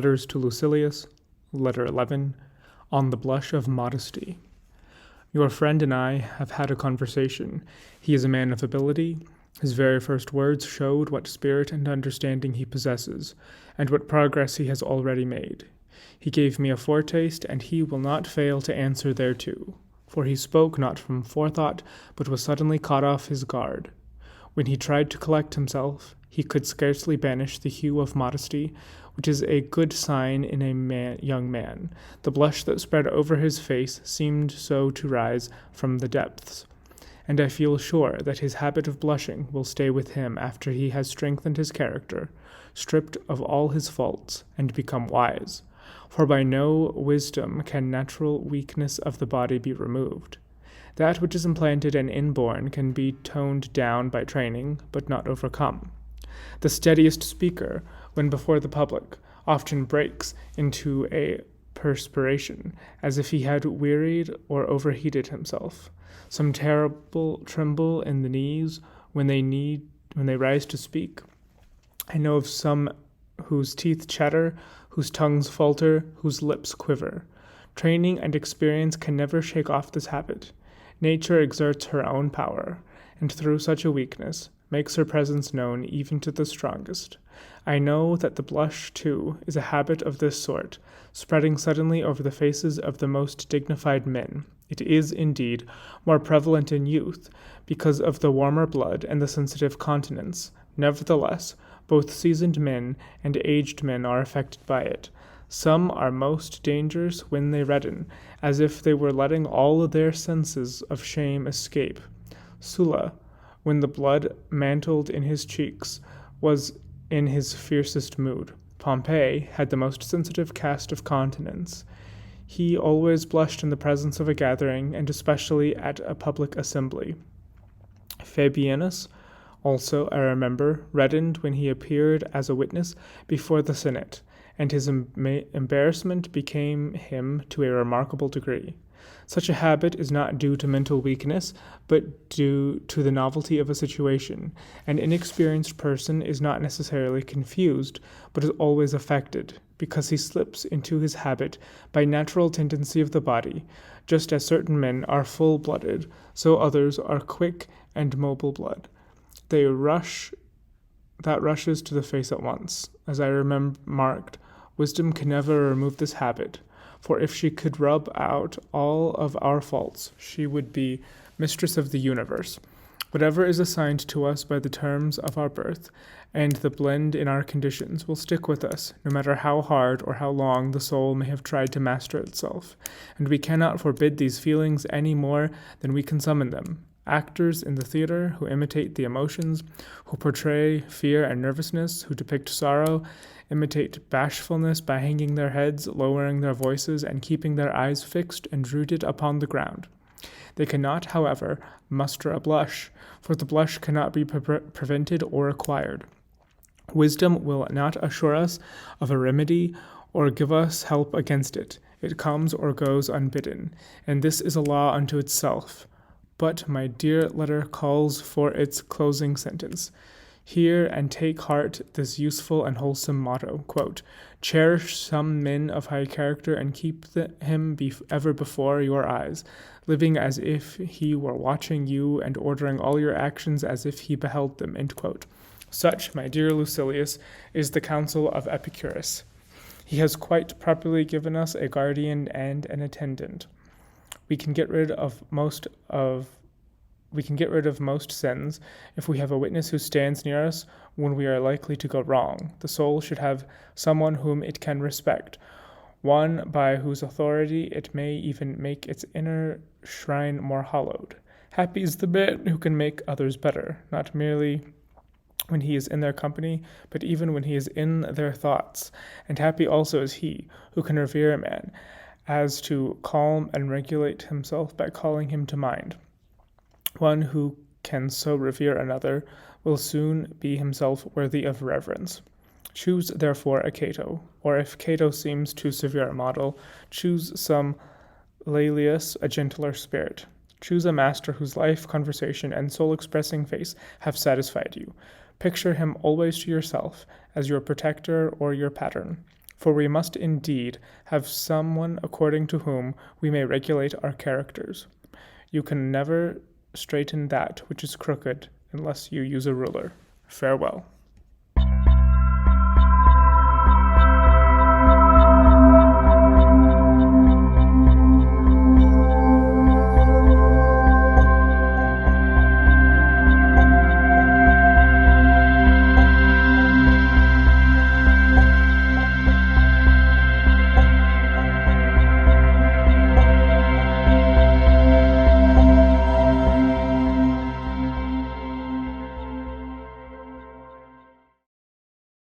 Letters to Lucilius, Letter 11, on the Blush of Modesty. Your friend and I have had a conversation. He is a man of ability. His very first words showed what spirit and understanding he possesses, and what progress he has already made. He gave me a foretaste, and he will not fail to answer thereto, for he spoke not from forethought, but was suddenly caught off his guard. When he tried to collect himself, he could scarcely banish the hue of modesty, which is a good sign in a young man. The blush that spread over his face seemed so to rise from the depths, and I feel sure that his habit of blushing will stay with him after he has strengthened his character, stripped of all his faults, and become wise. For by no wisdom can natural weakness of the body be removed. That which is implanted and inborn can be toned down by training, but not overcome. The steadiest speaker, when before the public, often breaks into a perspiration, as if he had wearied or overheated himself. Some terrible tremble in the knees when they rise to speak. I know of some whose teeth chatter, whose tongues falter, whose lips quiver. Training and experience can never shake off this habit. Nature exerts her own power, and through such a weakness makes her presence known even to the strongest. I know that the blush, too, is a habit of this sort, spreading suddenly over the faces of the most dignified men. It is, indeed, more prevalent in youth, because of the warmer blood and the sensitive countenance. Nevertheless, both seasoned men and aged men are affected by it. Some are most dangerous when they redden, as if they were letting all their senses of shame escape. Sulla, when the blood mantled in his cheeks, was in his fiercest mood. Pompey had the most sensitive cast of countenance. He always blushed in the presence of a gathering, and especially at a public assembly. Fabianus, also, I remember, reddened when he appeared as a witness before the Senate, and his embarrassment became him to a remarkable degree. Such a habit is not due to mental weakness, but due to the novelty of a situation. An inexperienced person is not necessarily confused, but is always affected, because he slips into his habit by natural tendency of the body. Just as certain men are full-blooded, so others are quick and mobile blood. That rushes to the face at once. As I remarked, wisdom can never remove this habit. For if she could rub out all of our faults, she would be mistress of the universe. Whatever is assigned to us by the terms of our birth, and the blend in our conditions, will stick with us, no matter how hard or how long the soul may have tried to master itself. And we cannot forbid these feelings any more than we can summon them. Actors in the theater who imitate the emotions, who portray fear and nervousness, who depict sorrow, imitate bashfulness by hanging their heads, lowering their voices, and keeping their eyes fixed and rooted upon the ground. They cannot, however, muster a blush, for the blush cannot be prevented or acquired. Wisdom will not assure us of a remedy or give us help against it. It comes or goes unbidden, and this is a law unto itself. But my dear letter calls for its closing sentence. Hear and take heart this useful and wholesome motto, quote, "Cherish some man of high character and keep him ever before your eyes, living as if he were watching you and ordering all your actions as if he beheld them," end quote. Such, my dear Lucilius, is the counsel of Epicurus. He has quite properly given us a guardian and an attendant. We can get rid of most sins if we have a witness who stands near us when we are likely to go wrong. The soul should have someone whom it can respect, one by whose authority it may even make its inner shrine more hallowed. Happy is the man who can make others better, not merely when he is in their company, but even when he is in their thoughts. And happy also is he who can revere a man, as to calm and regulate himself by calling him to mind. One who can so revere another will soon be himself worthy of reverence. Choose, therefore, a Cato, or if Cato seems too severe a model, choose some Laelius, a gentler spirit. Choose a master whose life, conversation, and soul-expressing face have satisfied you. Picture him always to yourself as your protector or your pattern. For we must indeed have someone according to whom we may regulate our characters. You can never straighten that which is crooked unless you use a ruler. Farewell.